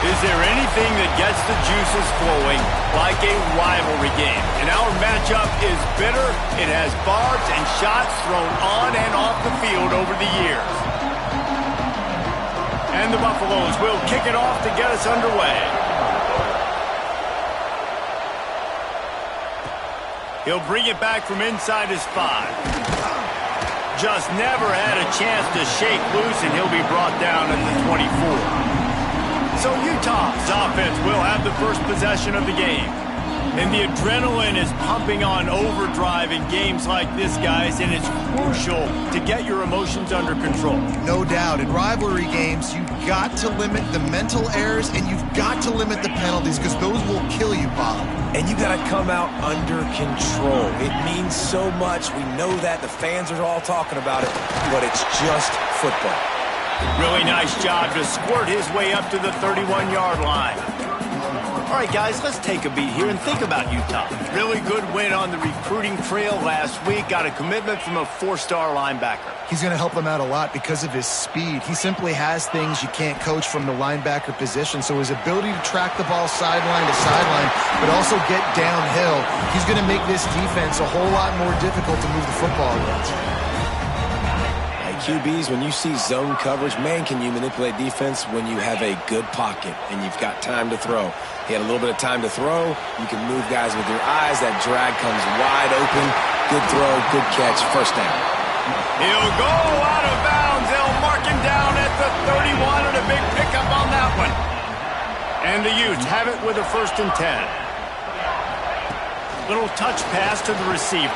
Is there anything that gets the juices flowing like a rivalry game? And our matchup is bitter. It has barbs and shots thrown on and off the field over the years. And the Buffaloes will kick it off to get us underway. He'll bring it back from inside his 5. Just never had a chance to shake loose, and he'll be brought down at the 24. So Utah's offense will have the first possession of the game. And the adrenaline is pumping on overdrive in games like this, guys, and it's crucial to get your emotions under control. No doubt. In rivalry games, you've got to limit the mental errors, and you've got to limit the penalties, because those will kill you, Bob. And you got to come out under control. It means so much. We know that. The fans are all talking about it, but it's just football. Really nice job to squirt his way up to the 31-yard line. All right, guys, let's take a beat here and think about Utah. Really good win on the recruiting trail last week. Got a commitment from a 4-star linebacker. He's going to help them out a lot because of his speed. He simply has things you can't coach from the linebacker position. So his ability to track the ball sideline to sideline, but also get downhill, he's going to make this defense a whole lot more difficult to move the football against. QBs, when you see zone coverage, man, can you manipulate defense when you have a good pocket and you've got time to throw. He had a little bit of time to throw. You can move guys with your eyes. That drag comes wide open. Good throw, good catch, first down. He'll go out of bounds. They'll mark him down at the 31, and a big pickup on that one. And the Utes have it with a 1st and 10. Little touch pass to the receiver.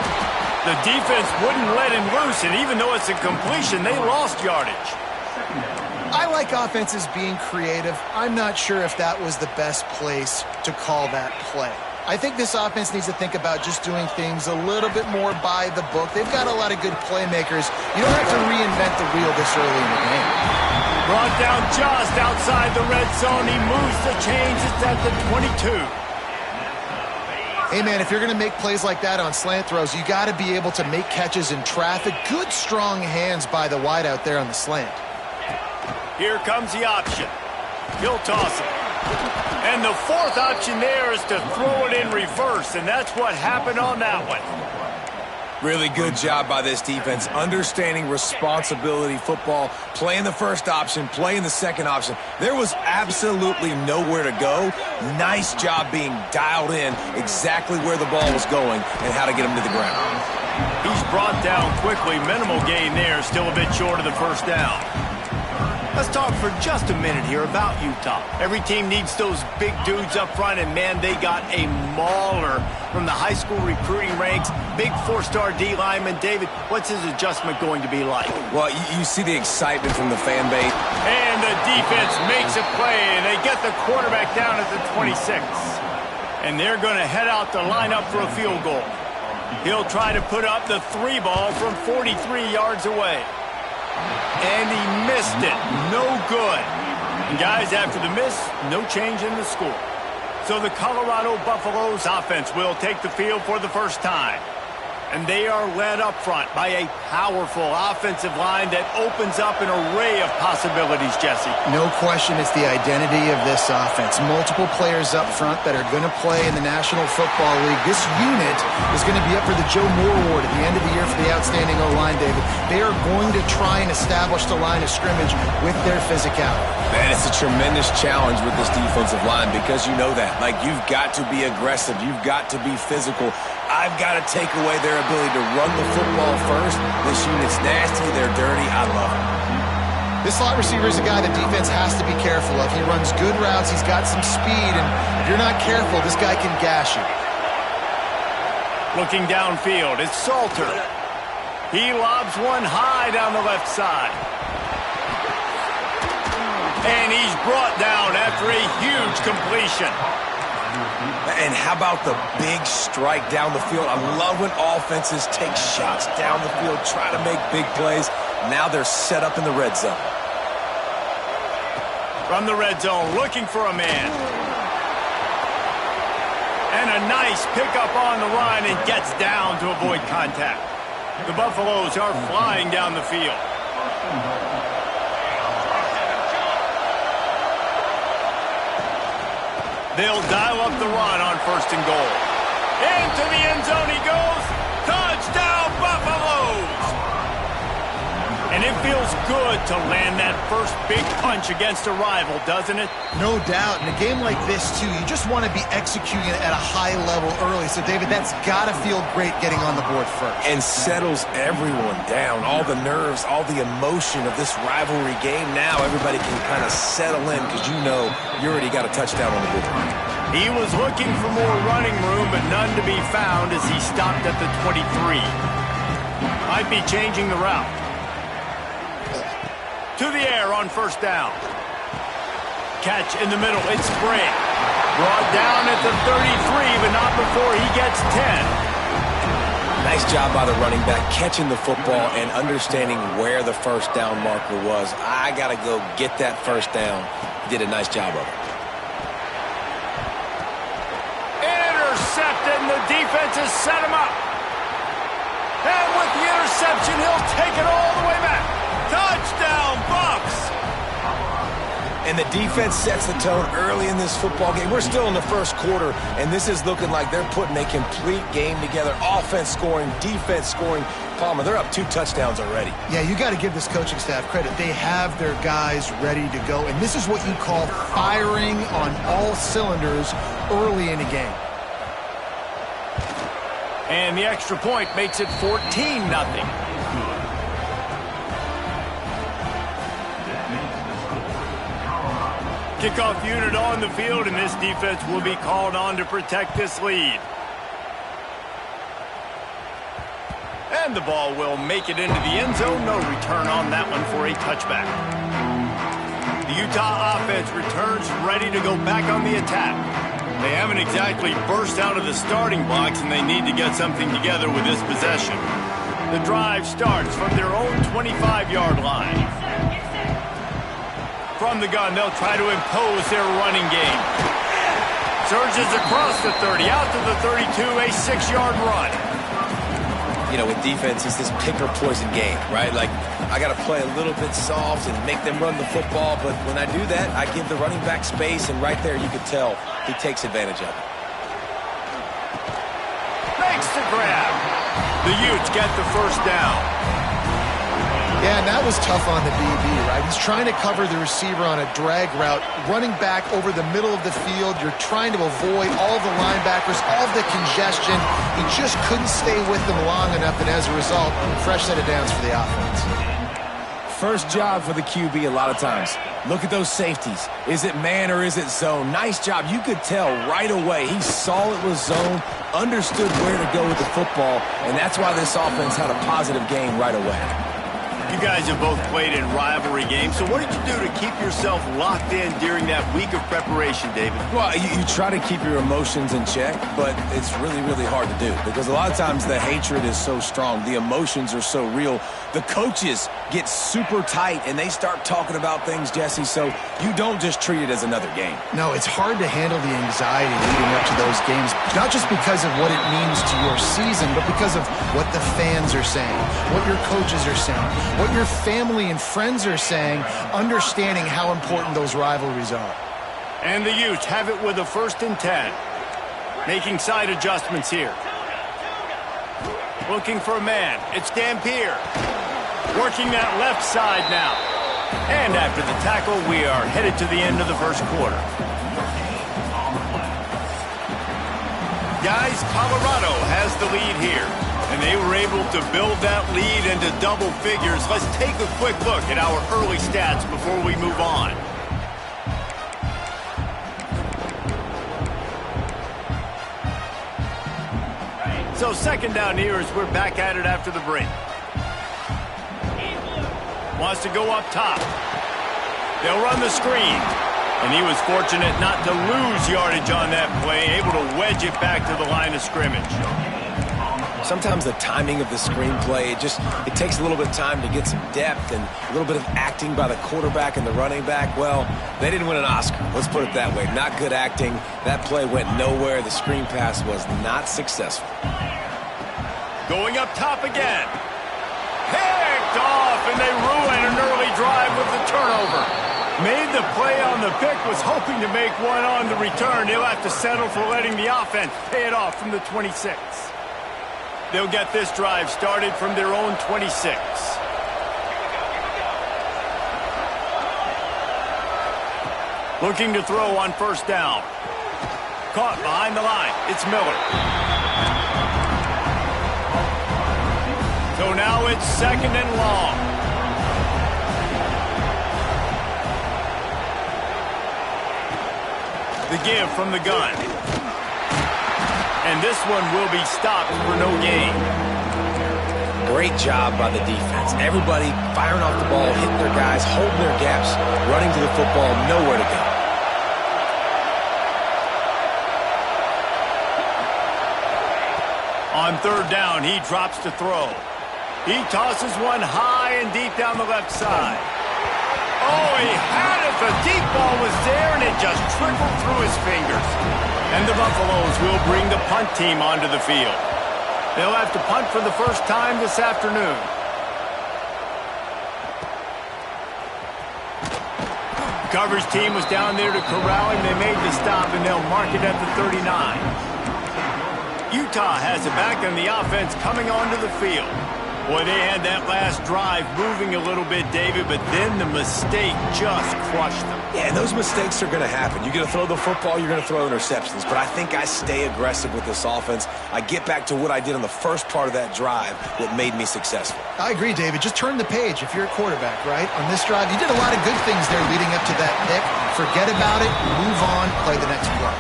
The defense wouldn't let him loose, and even though it's a completion, they lost yardage. I like offenses being creative. I'm not sure if that was the best place to call that play. I think this offense needs to think about just doing things a little bit more by the book. They've got a lot of good playmakers. You don't have to reinvent the wheel this early in the game. Brought down just outside the red zone. He moves the chains. It's at the 22. Hey, man, if you're going to make plays like that on slant throws, you got to be able to make catches in traffic. Good, strong hands by the wide out there on the slant. Here comes the option. He'll toss it. And the 4th option there is to throw it in reverse, and that's what happened on that one. Really good job by this defense, understanding responsibility football, playing the first option, playing the second option. There was absolutely nowhere to go. Nice job being dialed in exactly where the ball was going and how to get him to the ground. He's brought down quickly. Minimal gain there, still a bit short of the 1st down. Let's talk for just a minute here about Utah. Every team needs those big dudes up front, and, man, they got a mauler from the high school recruiting ranks. Big 4-star D lineman. David, what's his adjustment going to be like? Well, you see the excitement from the fan base. And the defense makes a play, and they get the quarterback down at the 26. And they're going to head out to line up for a field goal. He'll try to put up the 3 ball from 43 yards away. And he missed it. No good. And guys, after the miss, no change in the score. So the Colorado Buffaloes offense will take the field for the first time. And they are led up front by a powerful offensive line that opens up an array of possibilities, Jesse. No question it's the identity of this offense. Multiple players up front that are going to play in the National Football League. This unit is going to be up for the Joe Moore Award at the end of the year for the outstanding O-line, David. They are going to try and establish the line of scrimmage with their physicality. Man, it's a tremendous challenge with this defensive line because you know that. Like, you've got to be aggressive. You've got to be physical. I've got to take away their ability to run the football first. This unit's nasty. They're dirty. I love it. This slot receiver is a guy the defense has to be careful of. He runs good routes. He's got some speed. And if you're not careful, this guy can gash you. Looking downfield, it's Salter. He lobs one high down the left side. And he's brought down after a huge completion. And how about the big strike down the field? I love when offenses take shots down the field, try to make big plays. Now they're set up in the red zone. From the red zone, looking for a man. And a nice pickup on the run, and gets down to avoid contact. The Buffaloes are flying down the field. They'll dial up the run on 1st and goal. Into the end zone he goes. Touchdown, Buffaloes! And it feels good to land that first big punch against a rival, doesn't it? No doubt. In a game like this, too, you just want to be executing it at a high level early. So, David, that's got to feel great getting on the board first. And settles everyone down. All the nerves, all the emotion of this rivalry game. Now everybody can kind of settle in because you know you already got a touchdown on the board. He was looking for more running room, but none to be found as he stopped at the 23. Might be changing the route. To the air on 1st down. Catch in the middle. It's Bray. Brought down at the 33, but not before he gets 10. Nice job by the running back catching the football and understanding where the 1st down marker was. I got to go get that 1st down. He did a nice job of it. Intercepted, and the defense has set him up. And with the interception, he'll take it all the way back. Touchdown, Bucks! And the defense sets the tone early in this football game. We're still in the 1st quarter, and this is looking like they're putting a complete game together. Offense scoring, defense scoring. Palmer, they're up 2 touchdowns already. Yeah, you got to give this coaching staff credit. They have their guys ready to go, and this is what you call firing on all cylinders early in a game. And the extra point makes it 14-0. Kickoff unit on the field, and this defense will be called on to protect this lead. And the ball will make it into the end zone. No return on that one for a touchback. The Utah offense returns ready to go back on the attack. They haven't exactly burst out of the starting blocks, and they need to get something together with this possession. The drive starts from their own 25-yard line. From the gun, they'll try to impose their running game. Surges across the 30, out to the 32, a 6-yard run. You know, with defense, it's this pick-or-poison game, right? Like, I got to play a little bit soft and make them run the football, but when I do that, I give the running back space, and right there you could tell he takes advantage of it. Makes the grab. The Utes get the 1st down. Yeah, and that was tough on the DB, right? He's trying to cover the receiver on a drag route, running back over the middle of the field. You're trying to avoid all the linebackers, all the congestion. He just couldn't stay with them long enough, and as a result, fresh set of downs for the offense. First job for the QB a lot of times. Look at those safeties. Is it man or is it zone? Nice job. You could tell right away. He saw it was zone, understood where to go with the football, and that's why this offense had a positive game right away. You guys have both played in rivalry games, so what did you do to keep yourself locked in during that week of preparation, David? Well, you try to keep your emotions in check, but it's really, really hard to do because a lot of times the hatred is so strong. The emotions are so real. The coaches get super tight, and they start talking about things, Jesse, so you don't just treat it as another game. No, it's hard to handle the anxiety leading up to those games, not just because of what it means to your season, but because of what the fans are saying, what your coaches are saying, what your family and friends are saying, understanding how important those rivalries are. And the Utes have it with a 1st and 10. Making side adjustments here. Looking for a man. It's Dampier. Working that left side now. And after the tackle, we are headed to the end of the 1st quarter. Guys, Colorado has the lead here. And they were able to build that lead into double figures. Let's take a quick look at our early stats before we move on. So 2nd down here as we're back at it after the break. Wants to go up top. They'll run the screen. And he was fortunate not to lose yardage on that play, able to wedge it back to the line of scrimmage. Sometimes the timing of the screenplay, it takes a little bit of time to get some depth and a little bit of acting by the quarterback and the running back. Well, they didn't win an Oscar. Let's put it that way. Not good acting. That play went nowhere. The screen pass was not successful. Going up top again. Picked off, and they ruin an early drive with the turnover. Made the play on the pick, was hoping to make one on the return. He'll have to settle for letting the offense pay it off from the 26. They'll get this drive started from their own 26. Looking to throw on first down. Caught behind the line. It's Miller. So now it's 2nd and long. The give from the gun. And this one will be stopped for no gain. Great job by the defense. Everybody firing off the ball, hitting their guys, holding their gaps, running to the football, nowhere to go. On 3rd down, he drops to throw. He tosses one high and deep down the left side. Oh, he had it. The deep ball was there, and it just trickled through his fingers. And the Buffaloes will bring the punt team onto the field. They'll have to punt for the first time this afternoon. Coverage team was down there to corral him. They made the stop, and they'll mark it at the 39. Utah has it back, and the offense coming onto the field. Boy, they had that last drive moving a little bit, David, but then the mistake just crushed them. Yeah, and those mistakes are going to happen. You're going to throw the football, you're going to throw interceptions. But I think I stay aggressive with this offense. I get back to what I did on the first part of that drive that made me successful. I agree, David. Just turn the page if you're a quarterback, right? On this drive, you did a lot of good things there leading up to that pick. Forget about it, move on, play the next play.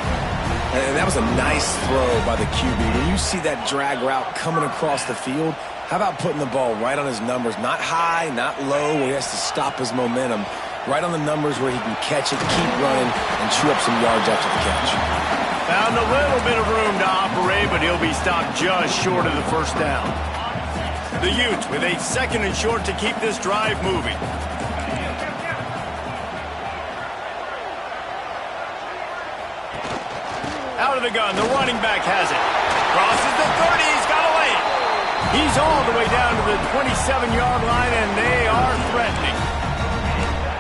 And that was a nice throw by the QB. When you see that drag route coming across the field, how about putting the ball right on his numbers? Not high, not low, where he has to stop his momentum. Right on the numbers where he can catch it, keep running, and chew up some yards after the catch. Found a little bit of room to operate, but he'll be stopped just short of the first down. The Utes with a 2nd and short to keep this drive moving. Out of the gun, the running back has it. Crosses the 30, he's got a lane. He's all the way down to the 27-yard line, and they are threatening.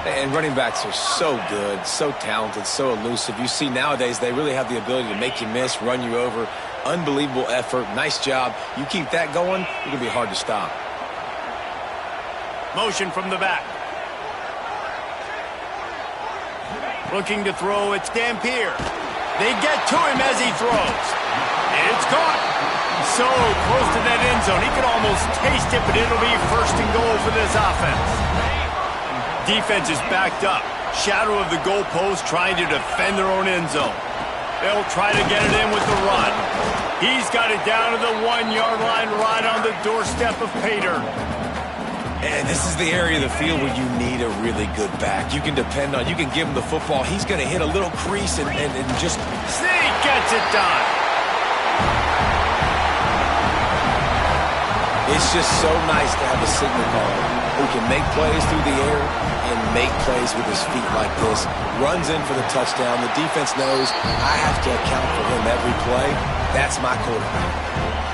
And running backs are so good, so talented, so elusive. You see nowadays they really have the ability to make you miss, run you over. Unbelievable effort. Nice job. You keep that going, it's going to be hard to stop. Motion from the back. Looking to throw, it's Dampier. They get to him as he throws. It's caught. So close to that end zone. He could almost taste it, but it'll be 1st and goal for this offense. Defense is backed up. Shadow of the goalpost trying to defend their own end zone. They'll try to get it in with the run. He's got it down to the 1-yard line right on the doorstep of Pater. And this is the area of the field where you need a really good back. You can depend on, you can give him the football. He's going to hit a little crease and just... Sneak gets it done. It's just so nice to have a signal caller who can make plays through the air and make plays with his feet like this. Runs in for the touchdown. The defense knows I have to account for him every play. That's my quarterback.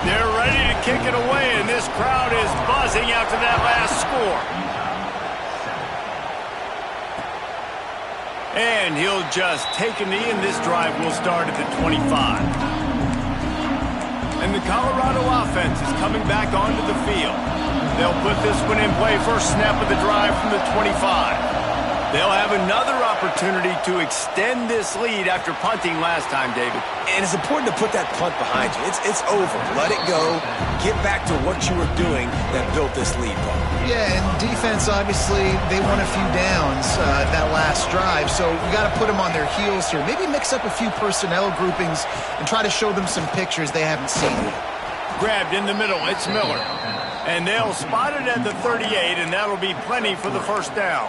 They're ready to kick it away, and this crowd is buzzing after that last score. And he'll just take a knee, and this drive will start at the 25. And the Colorado offense is coming back onto the field. They'll put this one in play, first snap of the drive from the 25. They'll have another opportunity to extend this lead after punting last time, David. And it's important to put that punt behind you. It's over. Let it go. Get back to what you were doing that built this lead, Paul. Yeah, and defense, obviously, they won a few downs that last drive, so we got to put them on their heels here. Maybe mix up a few personnel groupings and try to show them some pictures they haven't seen yet. Grabbed in the middle, it's Miller. And they'll spot it at the 38, and that'll be plenty for the first down.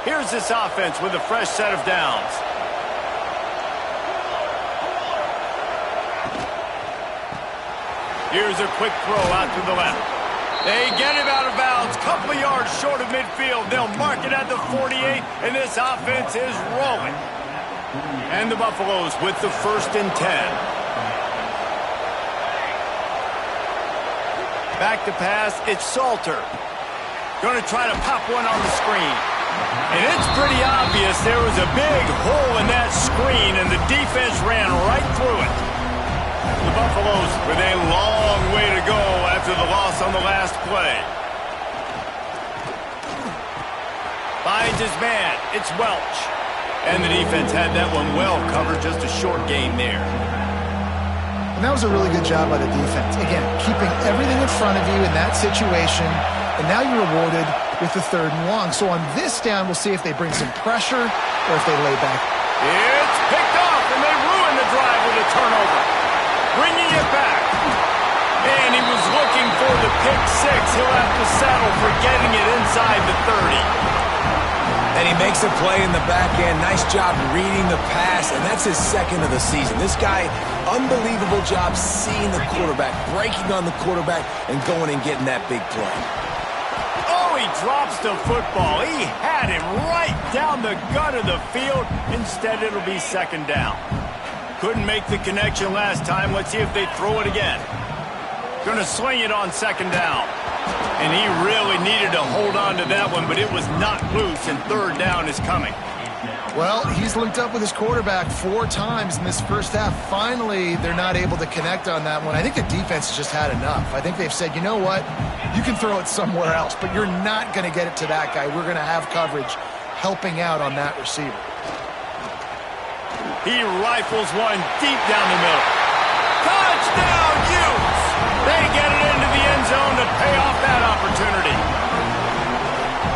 Here's this offense with a fresh set of downs. Here's a quick throw out to the left. They get him out of bounds, couple of yards short of midfield. They'll mark it at the 48, and this offense is rolling. And the Buffaloes with the 1st and 10. Back to pass, it's Salter. Going to try to pop one on the screen. And it's pretty obvious there was a big hole in that screen, and the defense ran right through it. The Buffaloes with a long way to go after the loss on the last play. Finds his man. It's Welch. And the defense had that one well covered. Just a short gain there. And that was a really good job by the defense. Again, keeping everything in front of you in that situation. And now you're rewarded with the 3rd and long. So on this down, we'll see if they bring some pressure or if they lay back. It's picked off, and they ruin the drive with a turnover. Bringing it back. And he was looking for the pick 6. He'll have to settle for getting it inside the 30. And he makes a play in the back end. Nice job reading the pass, and that's his 2nd of the season. This guy, unbelievable job seeing the quarterback, breaking on the quarterback, and going and getting that big play. Oh, he drops the football. He had him right down the gut of the field. Instead, it'll be 2nd down. Couldn't make the connection last time. Let's see if they throw it again. Going to sling it on 2nd down. And he really needed to hold on to that one, but it was not loose, and 3rd down is coming. Well, he's linked up with his quarterback 4 times in this first half. Finally, they're not able to connect on that one. I think the defense has just had enough. I think they've said, you know what? You can throw it somewhere else, but you're not going to get it to that guy. We're going to have coverage helping out on that receiver. He rifles one deep down the middle. Touchdown, Utes! They get it into the end zone to pay off that opportunity.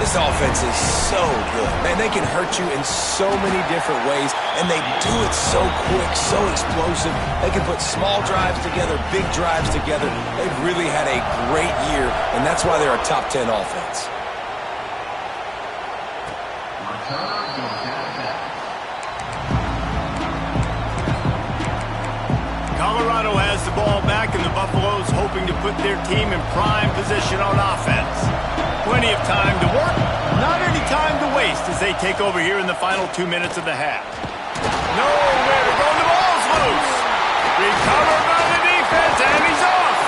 This offense is so good. Man, they can hurt you in so many different ways, and they do it so quick, so explosive. They can put small drives together, big drives together. They've really had a great year, and that's why they're a top 10 offense. Colorado has the ball back, and the Buffaloes hoping to put their team in prime position on offense. Plenty of time to work, not any time to waste as they take over here in the final 2 minutes of the half. Nowhere to go, the ball's loose. Recovered by the defense, and he's off.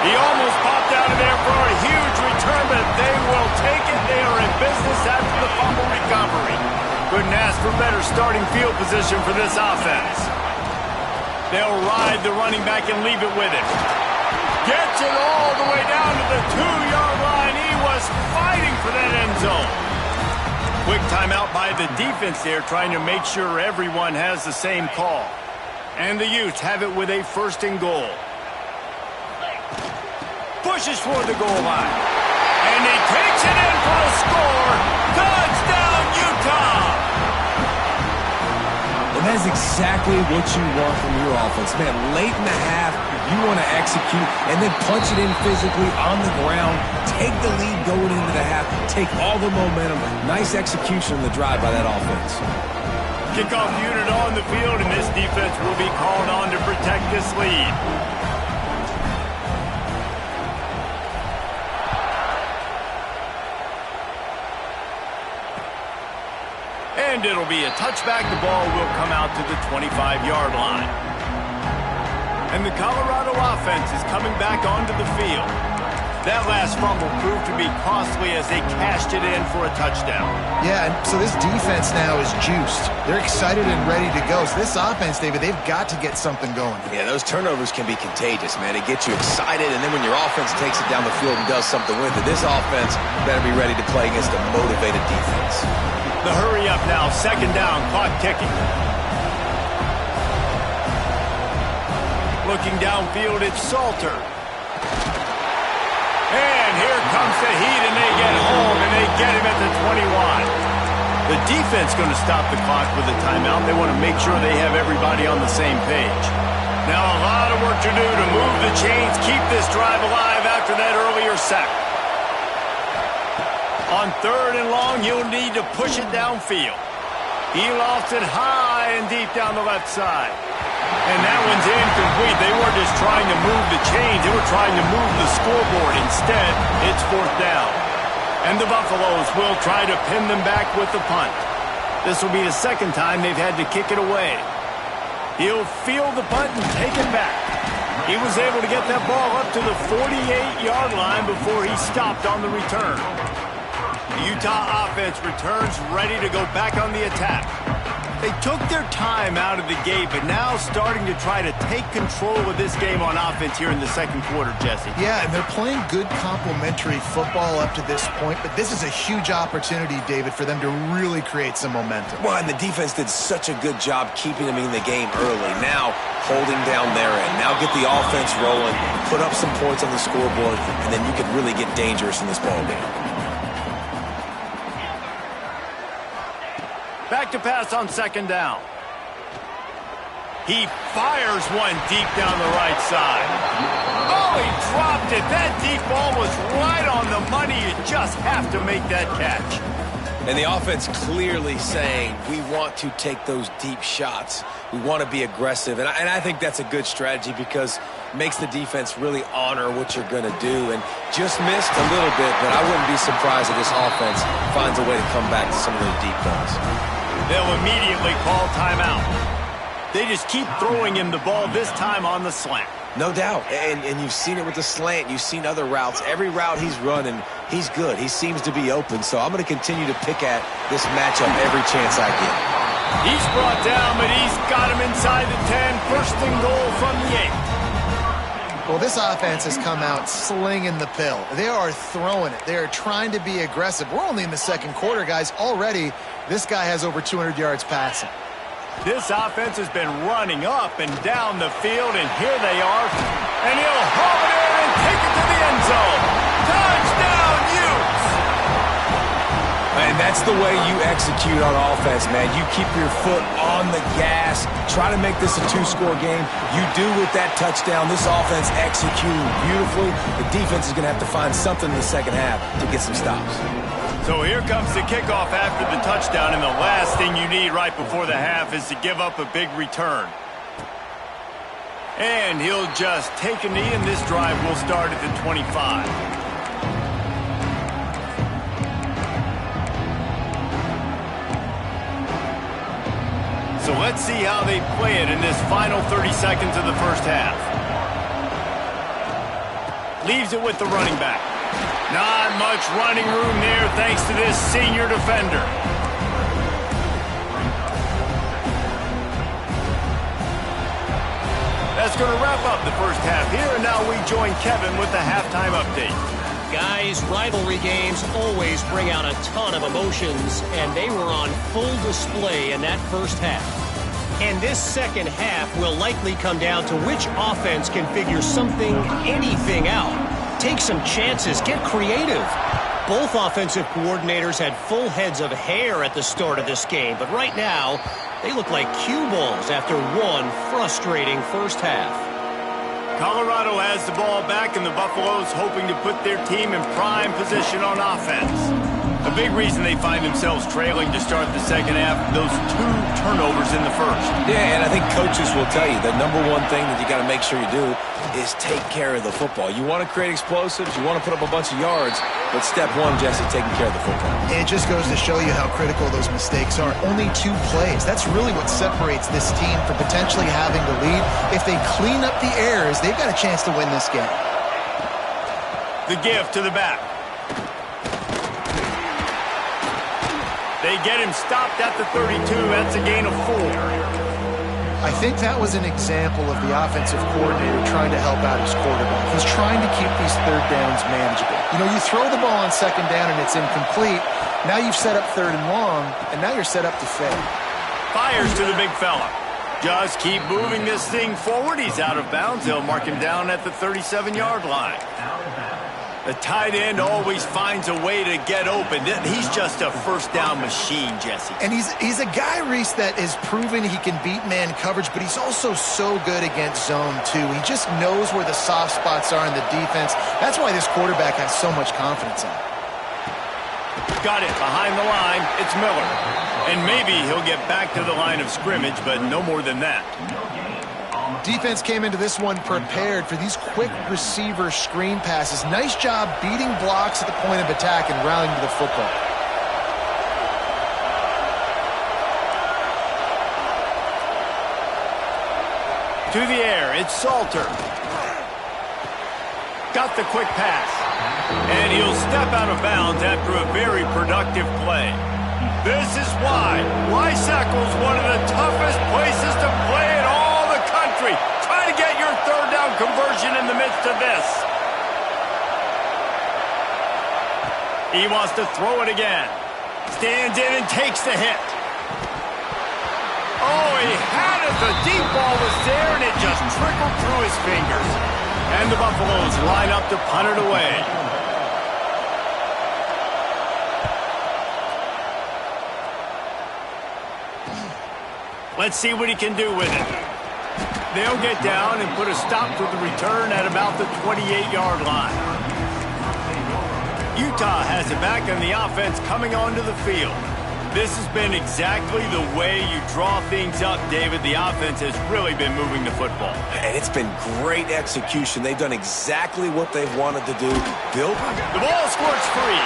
He almost popped out of there for a huge return, but they will take it. They are in business after the fumble recovery. Couldn't ask for better starting field position for this offense. They'll ride the running back and leave it with him. Gets it all the way down to the 2-yard line. He was fighting for that end zone. Quick timeout by the defense there, trying to make sure everyone has the same call. And the Utes have it with a 1st and goal. Pushes toward the goal line. And he takes it in for a score. Touchdown, Utah! And that's exactly what you want from your offense. Man, late in the half, you want to execute and then punch it in physically on the ground, take the lead going into the half, take all the momentum. Nice execution on the drive by that offense. Kickoff unit on the field, and this defense will be called on to protect this lead. And it'll be a touchback. The ball will come out to the 25-yard line. And the Colorado offense is coming back onto the field. That last fumble proved to be costly as they cashed it in for a touchdown. Yeah, and so this defense now is juiced. They're excited and ready to go. So this offense, David, they've got to get something going. Yeah, those turnovers can be contagious, man. It gets you excited, and then when your offense takes it down the field and does something with it, this offense better be ready to play against a motivated defense. The hurry up now, 2nd down, clock ticking. Looking downfield, it's Salter. And here comes the heat, and they get home, and they get him at the 21. The defense going to stop the clock with a timeout. They want to make sure they have everybody on the same page. Now a lot of work to do to move the chains, keep this drive alive after that earlier sack. On 3rd and long, he'll need to push it downfield. He lost it high and deep down the left side. And that one's incomplete. They weren't just trying to move the chains. They were trying to move the scoreboard. Instead, it's 4th down. And the Buffaloes will try to pin them back with the punt. This will be the 2nd time they've had to kick it away. He'll field the punt and take it back. He was able to get that ball up to the 48-yard line before he stopped on the return. The Utah offense returns ready to go back on the attack. They took their time out of the gate, but now starting to try to take control of this game on offense here in the second quarter, Jesse. Yeah, and they're playing good complementary football up to this point, but this is a huge opportunity, David, for them to really create some momentum. Well, and the defense did such a good job keeping them in the game early. Now, holding down their end. Now get the offense rolling, put up some points on the scoreboard, and then you can really get dangerous in this ballgame. Back to pass on second down. He fires one deep down the right side. Oh, he dropped it. That deep ball was right on the money. You just have to make that catch. And the offense clearly saying, we want to take those deep shots. We want to be aggressive. And I think that's a good strategy because it makes the defense really honor what you're going to do. And just missed a little bit, but I wouldn't be surprised if this offense finds a way to come back to some of those deep balls. They'll immediately call timeout. They just keep throwing him the ball, this time on the slant. No doubt. And you've seen it with the slant. You've seen other routes. Every route he's running, he's good. He seems to be open. So I'm going to continue to pick at this matchup every chance I get. He's brought down, but he's got him inside the 10. First and goal from the 8. Well, this offense has come out slinging the pill. They are throwing it. They are trying to be aggressive. We're only in the second quarter, guys. Already, this guy has over 200 yards passing. This offense has been running up and down the field, and here they are. And he'll haul it in and take it to the end zone. Touchdown, Utes! And that's the way you execute on offense, man. You keep your foot on the gas. Try to make this a two-score game. You do with that touchdown. This offense executing beautifully. The defense is going to have to find something in the second half to get some stops. So here comes the kickoff after the touchdown, and the last thing you need right before the half is to give up a big return. And he'll just take a knee, and this drive will start at the 25. So let's see how they play it in this final 30 seconds of the first half. Leaves it with the running back. Not much running room there thanks to this senior defender. That's going to wrap up the first half here, and now we join Kevin with the halftime update. Guys, rivalry games always bring out a ton of emotions, and they were on full display in that first half. And this second half will likely come down to which offense can figure something, anything out. Take some chances, get creative. Both offensive coordinators had full heads of hair at the start of this game, but right now, they look like cue balls after one frustrating first half. Colorado has the ball back, and the Buffaloes hoping to put their team in prime position on offense. A big reason they find themselves trailing to start the second half, those 2 turnovers in the first. Yeah, and I think coaches will tell you the number one thing that you got to make sure you do is take care of the football. You want to create explosives, you want to put up a bunch of yards, but step one, Jesse, taking care of the football. It just goes to show you how critical those mistakes are. Only 2 plays. That's really what separates this team from potentially having the lead. If they clean up the errors, they've got a chance to win this game. The give to the back. They get him stopped at the 32. That's a gain of 4. I think that was an example of the offensive coordinator trying to help out his quarterback. He's trying to keep these third downs manageable. You know, you throw the ball on second down and it's incomplete. Now you've set up third and long, and now you're set up to fail. Fires to the big fella. Just keep moving this thing forward. He's out of bounds. They'll mark him down at the 37-yard line. The tight end always finds a way to get open. He's just a first down machine, Jesse. And he's a guy, Reese, that is proven he can beat man coverage, but he's also so good against zone, too. He just knows where the soft spots are in the defense. That's why this quarterback has so much confidence in him. Got it behind the line. It's Miller. And maybe he'll get back to the line of scrimmage, but no more than that. Defense came into this one prepared for these quick receiver screen passes. Nice job beating blocks at the point of attack and rallying to the football. To the air, it's Salter. got the quick pass. And he'll step out of bounds after a very productive play. This is why Lysackle's one of the toughest places to play in all the country. Try to get your third down conversion in the midst of this. He wants to throw it again. Stands in and takes the hit. Oh, he had it. The deep ball was there, and it just trickled through his fingers. And the Buffaloes line up to punt it away. Let's see what he can do with it. They'll get down and put a stop to the return at about the 28-yard line. Utah has it back on the offense coming onto the field. This has been exactly the way you draw things up, David. The offense has really been moving the football. And it's been great execution. They've done exactly what they've wanted to do. The ball squirts free,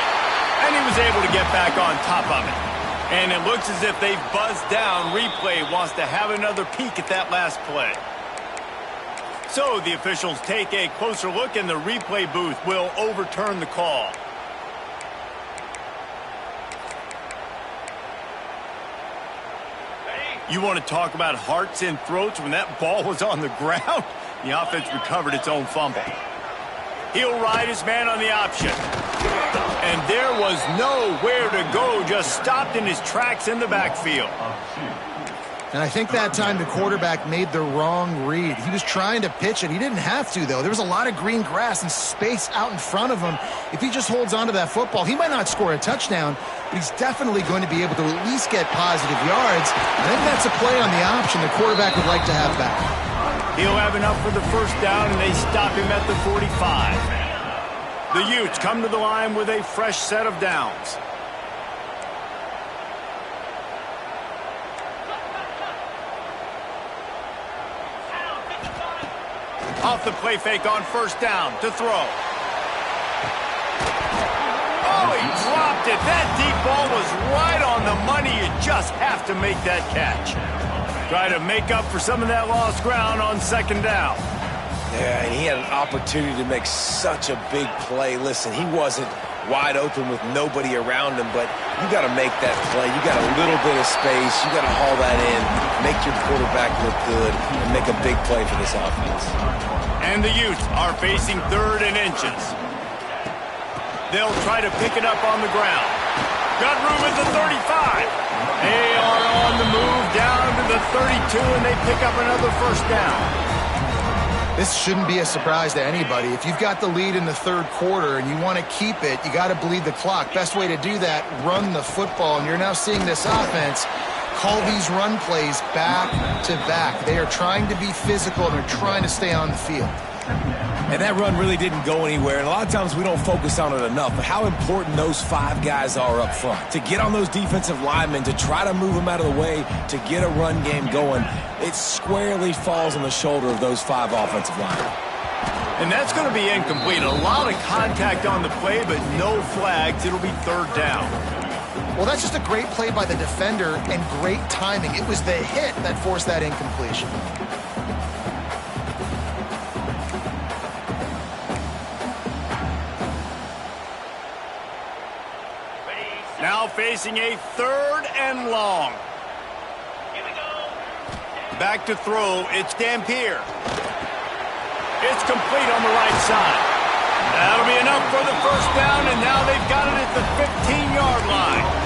and he was able to get back on top of it. And it looks as if they've buzzed down. Replay wants to have another peek at that last play. So the officials take a closer look, and the replay booth will overturn the call. You want to talk about hearts and throats when that ball was on the ground? The offense recovered its own fumble. He'll ride his man on the option. And there was nowhere to go, just stopped in his tracks in the backfield. And I think that time the quarterback made the wrong read. He was trying to pitch it. He didn't have to, though. There was a lot of green grass and space out in front of him. If he just holds on to that football, he might not score a touchdown, but he's definitely going to be able to at least get positive yards. I think that's a play on the option the quarterback would like to have back. He'll have enough for the first down, and they stop him at the 45. The Utes come to the line with a fresh set of downs. Off the play fake on first down to throw. Oh, he dropped it. That deep ball was right on the money. You just have to make that catch. Try to make up for some of that lost ground on second down. Yeah, and he had an opportunity to make such a big play. Listen, he wasn't wide open with nobody around him, but you got to make that play. You got a little bit of space. You got to haul that in, make your quarterback look good, and make a big play for this offense. And the Utes are facing third and inches. They'll try to pick it up on the ground. Got room at the 35. They are on the move down to the 32, and they pick up another first down. This shouldn't be a surprise to anybody. If you've got the lead in the third quarter and you want to keep it, you got to bleed the clock. Best way to do that, run the football. And you're now seeing this offense call these run plays back to back. They are trying to be physical, and they're trying to stay on the field. And that run really didn't go anywhere. And a lot of times we don't focus on it enough, but how important those five guys are up front. To get on those defensive linemen, to try to move them out of the way, to get a run game going, it squarely falls on the shoulder of those five offensive linemen. And that's going to be incomplete. A lot of contact on the play, but no flags. It'll be third down. Well, that's just a great play by the defender and great timing. It was the hit that forced that incompletion. Now facing a third and long. Here we go. Back to throw. It's Dampier. It's complete on the right side. That'll be enough for the first down, and now they've got it at the 15-yard line.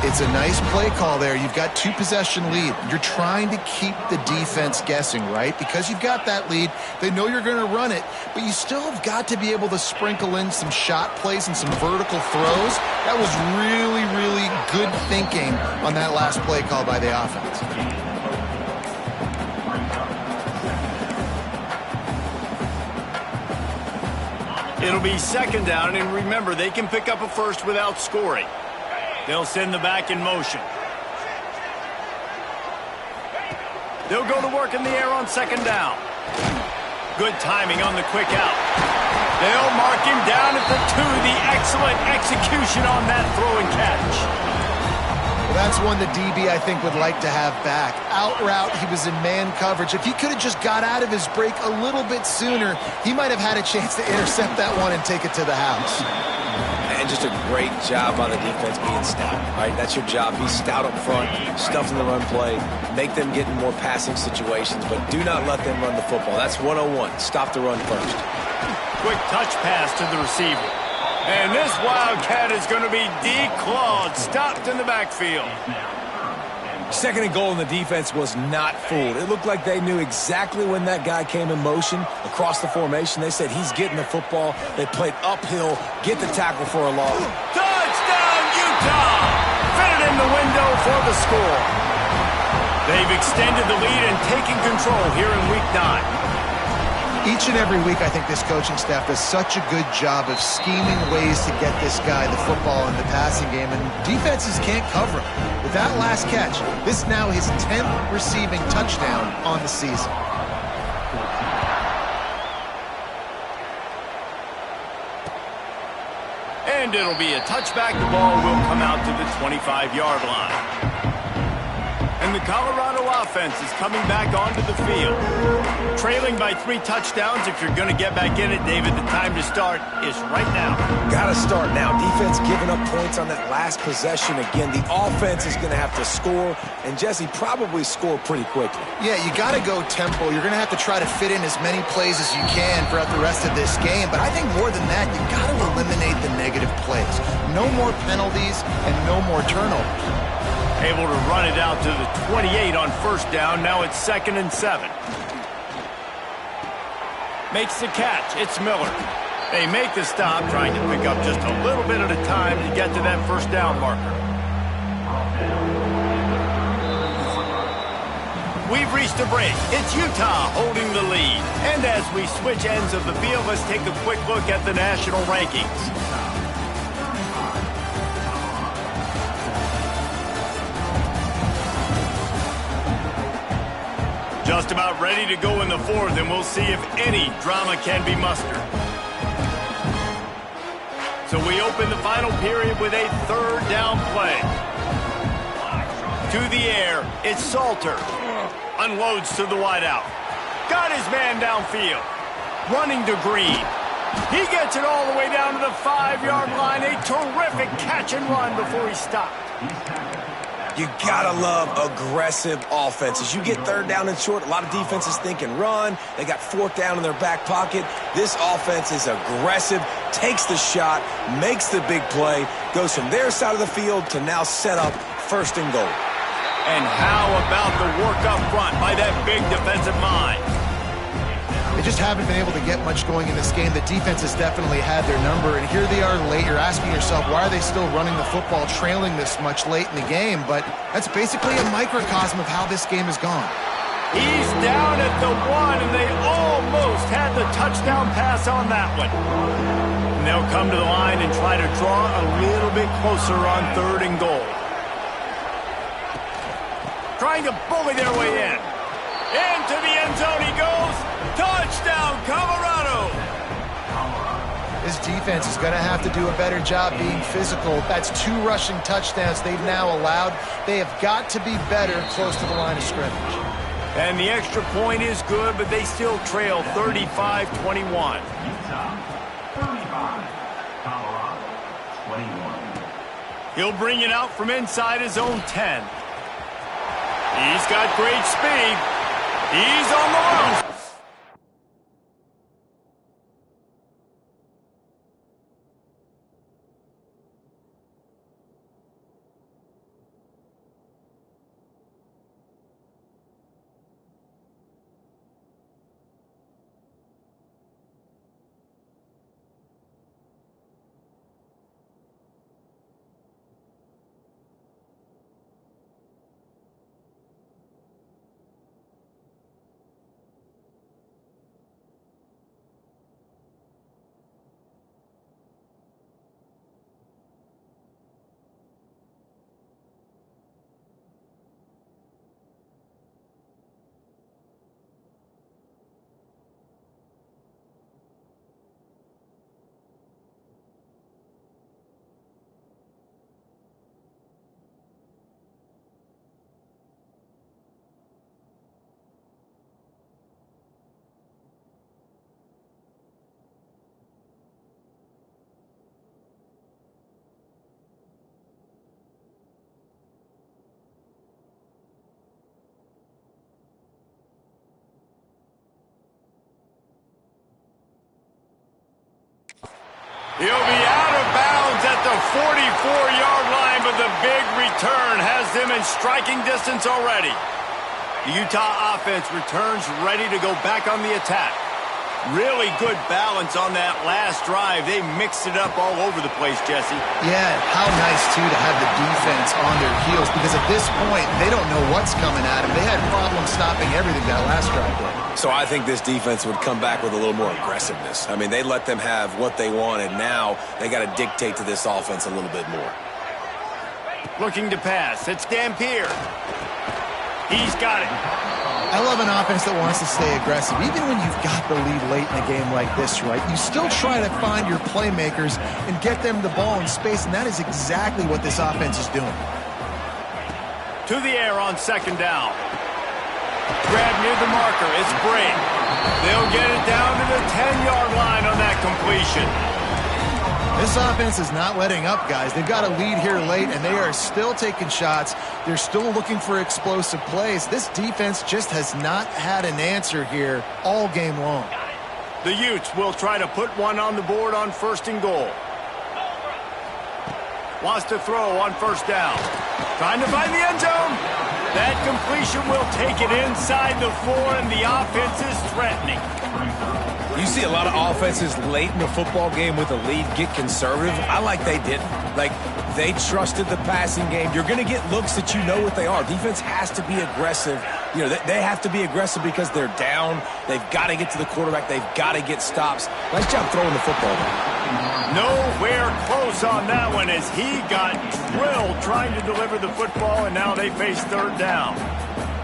It's a nice play call there. You've got two-possession lead. You're trying to keep the defense guessing, right? Because you've got that lead, they know you're going to run it, but you still have got to be able to sprinkle in some shot plays and some vertical throws. That was really, really good thinking on that last play call by the offense. It'll be second down, and remember, they can pick up a first without scoring. They'll send the back in motion. They'll go to work in the air on second down. Good timing on the quick out. They'll mark him down at the 2. The excellent execution on that throw and catch. Well, That's one the DB, I think, would like to have back. Out route, he was in man coverage. If he could have just got out of his break a little bit sooner, he might have had a chance to intercept that one and take it to the house. And just a great job by the defense being stout, right? That's your job. Be stout up front, stuff in the run play, make them get in more passing situations, but do not let them run the football. That's 101. Stop the run first. Quick touch pass to the receiver. And this Wildcat is going to be declawed, stopped in the backfield. Second and goal, and the defense was not fooled. It looked like they knew exactly when that guy came in motion across the formation. They said he's getting the football. They played uphill, get the tackle for a loss. Touchdown, Utah! Fitted in the window for the score. They've extended the lead and taken control here in Week 9. Each and every week, I think this coaching staff does such a good job of scheming ways to get this guy the football in the passing game, and defenses can't cover him. With that last catch, this is now his 10th receiving touchdown on the season. And it'll be a touchback. The ball will come out to the 25-yard line. And the Colorado offense is coming back onto the field. Trailing by 3 touchdowns. If you're going to get back in it, David, the time to start is right now. Got to start now. Defense giving up points on that last possession. Again, the offense is going to have to score, and Jesse probably score pretty quickly. Yeah, you got to go tempo. You're going to have to try to fit in as many plays as you can throughout the rest of this game. But I think more than that, you got to eliminate the negative plays. No more penalties and no more turnovers. Able to run it out to the 28 on first down. Now it's 2nd and 7. Makes the catch. It's Miller. They make the stop, trying to pick up just a little bit at a time to get to that first down marker. We've reached a break. It's Utah holding the lead. And as we switch ends of the field, let's take a quick look at the national rankings. Just about ready to go in the 4th, and we'll see if any drama can be mustered. So we open the final period with a 3rd down play. To the air, it's Salter. Unloads to the wideout. Got his man downfield. Running to Green. He gets it all the way down to the 5-yard line. A terrific catch and run before he stopped. You gotta love aggressive offenses. You get 3rd down and short, a lot of defenses think and run. They got 4th down in their back pocket. This offense is aggressive, takes the shot, makes the big play, goes from their side of the field to now set up 1st and goal. And how about the work up front by that big defensive mind? They just haven't been able to get much going in this game. The defense has definitely had their number, and here they are late. You're asking yourself, why are they still running the football, trailing this much late in the game? But that's basically a microcosm of how this game has gone. He's down at the 1, and they almost had the touchdown pass on that one. And they'll come to the line and try to draw a little bit closer on 3rd and goal. Trying to bully their way in. Into the end zone he goes. Touchdown, Colorado! This defense is going to have to do a better job being physical. That's 2 rushing touchdowns they've now allowed. They have got to be better close to the line of scrimmage. And the extra point is good, but they still trail 35-21. He'll bring it out from inside his own 10. He's got great speed. He's on the run. He'll be out of bounds at the 44-yard line, but the big return has them in striking distance already. The Utah offense returns ready to go back on the attack. Really good balance on that last drive. They mixed it up all over the place, Jesse. Yeah, how nice, too, to have the defense on their heels, because at this point, they don't know what's coming at them. They had problems stopping everything that last drive did. So I think this defense would come back with a little more aggressiveness. I mean, they let them have what they wanted. Now they got to dictate to this offense a little bit more. Looking to pass. It's Dampier. He's got it. I love an offense that wants to stay aggressive. Even when you've got the lead late in a game like this, right, you still try to find your playmakers and get them the ball in space, and that is exactly what this offense is doing. To the air on second down. Grab near the marker. It's Bray. They'll get it down to the 10-yard line on that completion. This offense is not letting up, guys. They've got a lead here late, and they are still taking shots. They're still looking for explosive plays. This defense just has not had an answer here all game long. The Utes will try to put one on the board on first and goal. Wants to throw on first down. Trying to find the end zone. That completion will take it inside the 4, and the offense is threatening. You see a lot of offenses late in the football game with a lead get conservative. I like they didn't. Like, they trusted the passing game. You're going to get looks that you know what they are. Defense has to be aggressive. You know, they have to be aggressive because they're down. They've got to get to the quarterback. They've got to get stops. Nice job throwing the football there. Nowhere close on that one as he got drilled trying to deliver the football, and now they face third down.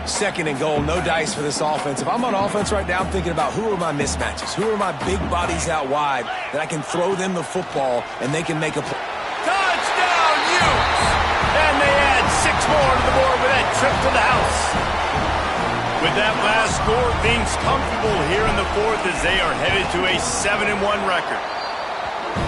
Second and goal, no dice for this offense. If I'm on offense right now, I'm thinking about who are my mismatches? Who are my big bodies out wide that I can throw them the football and they can make a play. Touchdown, Utes! And they add 6 more to the board with that trip to the house. With that last score, things comfortable here in the fourth as they are headed to a 7-1 record.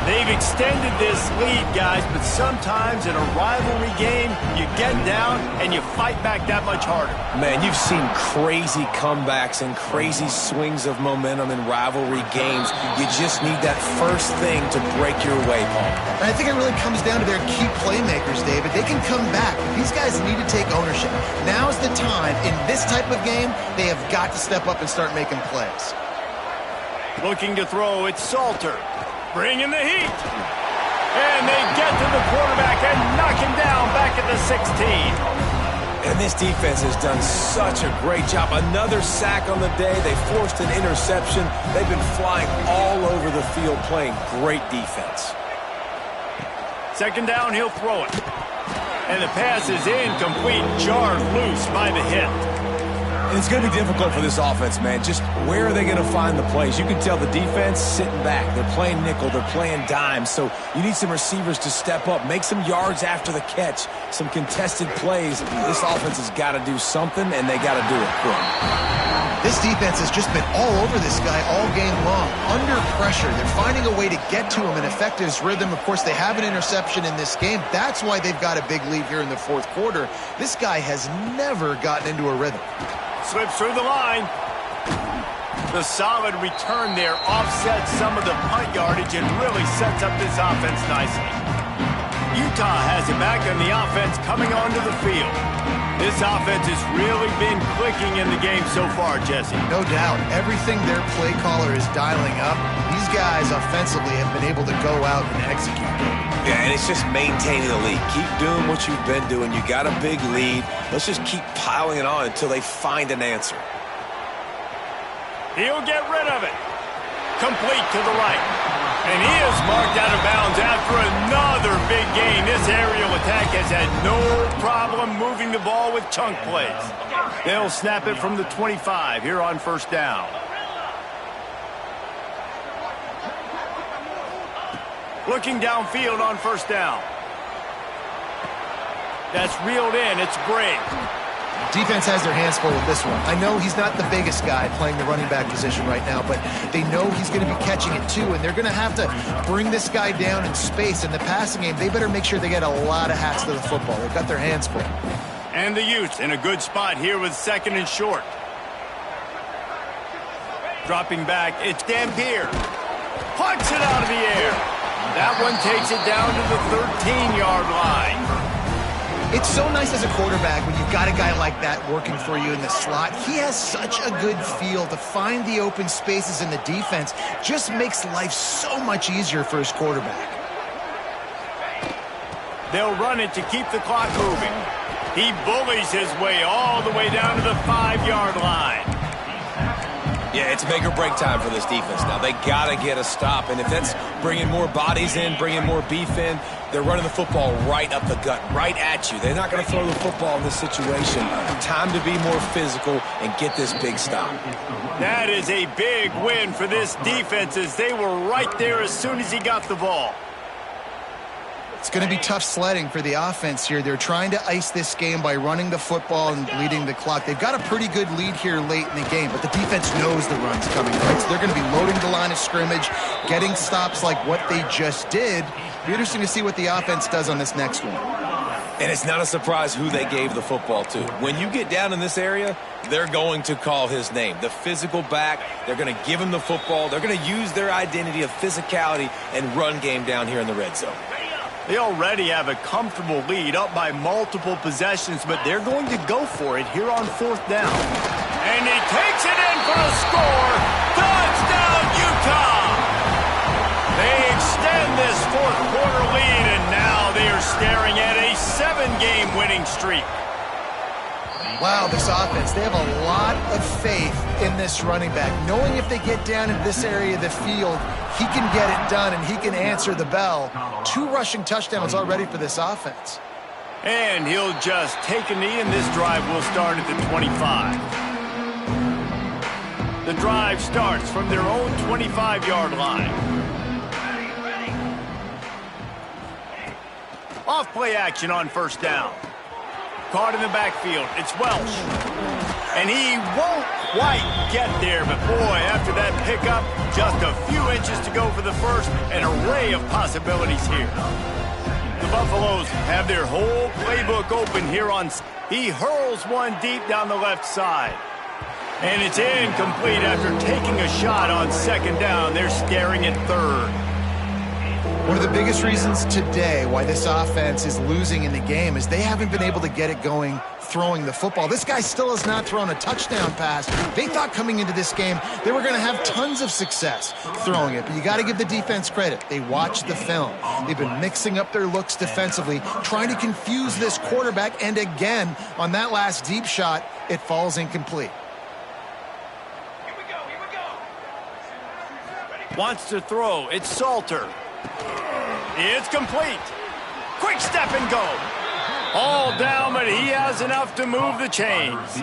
They've extended this lead, guys, but sometimes in a rivalry game, you get down and you fight back that much harder. Man, you've seen crazy comebacks and crazy swings of momentum in rivalry games. You just need that first thing to break your way, Paul. And I think it really comes down to their key playmakers, David. They can come back. These guys need to take ownership. Now's the time. In this type of game, they have got to step up and start making plays. Looking to throw, it's Salter. Bringing the heat. And they get to the quarterback and knock him down back at the 16. And this defense has done such a great job. Another sack on the day. They forced an interception. They've been flying all over the field playing great defense. Second down, he'll throw it. And the pass is incomplete, jarred loose by the hit. And it's going to be difficult for this offense, man. Just where are they going to find the plays? You can tell the defense sitting back. They're playing nickel. They're playing dime. So you need some receivers to step up, make some yards after the catch, some contested plays. This offense has got to do something, and they got to do it quick. This defense has just been all over this guy all game long, under pressure. They're finding a way to get to him and affect his rhythm. Of course, they have an interception in this game. That's why they've got a big lead here in the fourth quarter. This guy has never gotten into a rhythm. Slips through the line. The solid return there offsets some of the punt yardage and really sets up this offense nicely. Utah has it back on the offense coming onto the field. This offense has really been clicking in the game so far, Jesse. No doubt. Everything their play caller is dialing up, these guys offensively have been able to go out and execute. Yeah, and it's just maintaining the lead. Keep doing what you've been doing. You got a big lead. Let's just keep piling it on until they find an answer. He'll get rid of it. Complete to the right. And he is marked out of bounds after another big gain. This aerial attack has had no problem moving the ball with chunk plays. They'll snap it from the 25 here on first down. Looking downfield on first down. That's reeled in. It's Bray. Defense has their hands full with this one. I know he's not the biggest guy playing the running back position right now, but they know he's going to be catching it too, and they're going to have to bring this guy down in space. In the passing game, they better make sure they get a lot of hats to the football. They've got their hands full. And the Utes in a good spot here with second and short. Dropping back, it's Dampier. Punts it out of the air. That one takes it down to the 13-yard line. It's so nice as a quarterback when you've got a guy like that working for you in the slot. He has such a good feel to find the open spaces in the defense. Just makes life so much easier for his quarterback. They'll run it to keep the clock moving. He bullies his way all the way down to the 5-yard line. Yeah, it's make or break time for this defense now. They got to get a stop, and if that's bringing more bodies in, bringing more beef in, they're running the football right up the gut, right at you. They're not going to throw the football in this situation. Time to be more physical and get this big stop. That is a big win for this defense as they were right there as soon as he got the ball. It's going to be tough sledding for the offense here. They're trying to ice this game by running the football and bleeding the clock. They've got a pretty good lead here late in the game, but the defense knows the run's coming, right? So they're going to be loading the line of scrimmage, getting stops like what they just did. It'll be interesting to see what the offense does on this next one. And it's not a surprise who they gave the football to. When you get down in this area, they're going to call his name. The physical back, they're going to give him the football. They're going to use their identity of physicality and run game down here in the red zone. They already have a comfortable lead up by multiple possessions, but they're going to go for it here on 4th down. And he takes it in for a score. Touchdown, Utah! They extend this 4th quarter lead, and now they are staring at a 7-game winning streak. Wow, this offense, they have a lot of faith in this running back, knowing if they get down in this area of the field, he can get it done and he can answer the bell. 2 rushing touchdowns already for this offense. And he'll just take a knee, and this drive will start at the 25. The drive starts from their own 25-yard line. Off play action on 1st down. Caught in the backfield. It's Welsh. And he won't quite get there, but boy, after that pickup, just a few inches to go for the first. An array of possibilities here. The Buffaloes have their whole playbook open here on. He hurls one deep down the left side. And it's incomplete after taking a shot on 2nd down. They're staring at 3rd. One of the biggest reasons today why this offense is losing in the game is they haven't been able to get it going throwing the football. This guy still has not thrown a touchdown pass. They thought coming into this game they were going to have tons of success throwing it, but you got to give the defense credit. They watched the film. They've been mixing up their looks defensively, trying to confuse this quarterback, and again, on that last deep shot, it falls incomplete. Wants to throw. It's Salter. It's complete. Quick step and go. All down, but he has enough to move the chains.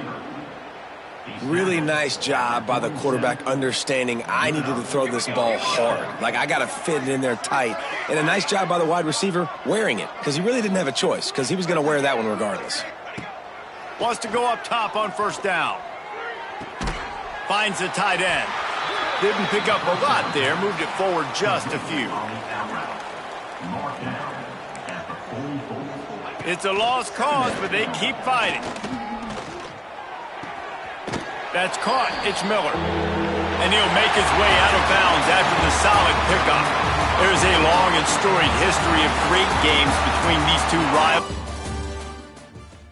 Really nice job by the quarterback understanding I needed to throw this ball hard. Like, I got to fit it in there tight. And a nice job by the wide receiver wearing it, because he really didn't have a choice, because he was going to wear that one regardless. Wants to go up top on 1st down. Finds the tight end. Didn't pick up a lot there. Moved it forward just a few. It's a lost cause, but they keep fighting. That's caught. It's Miller. And he'll make his way out of bounds after the solid pickup. There's a long and storied history of great games between these two rivals.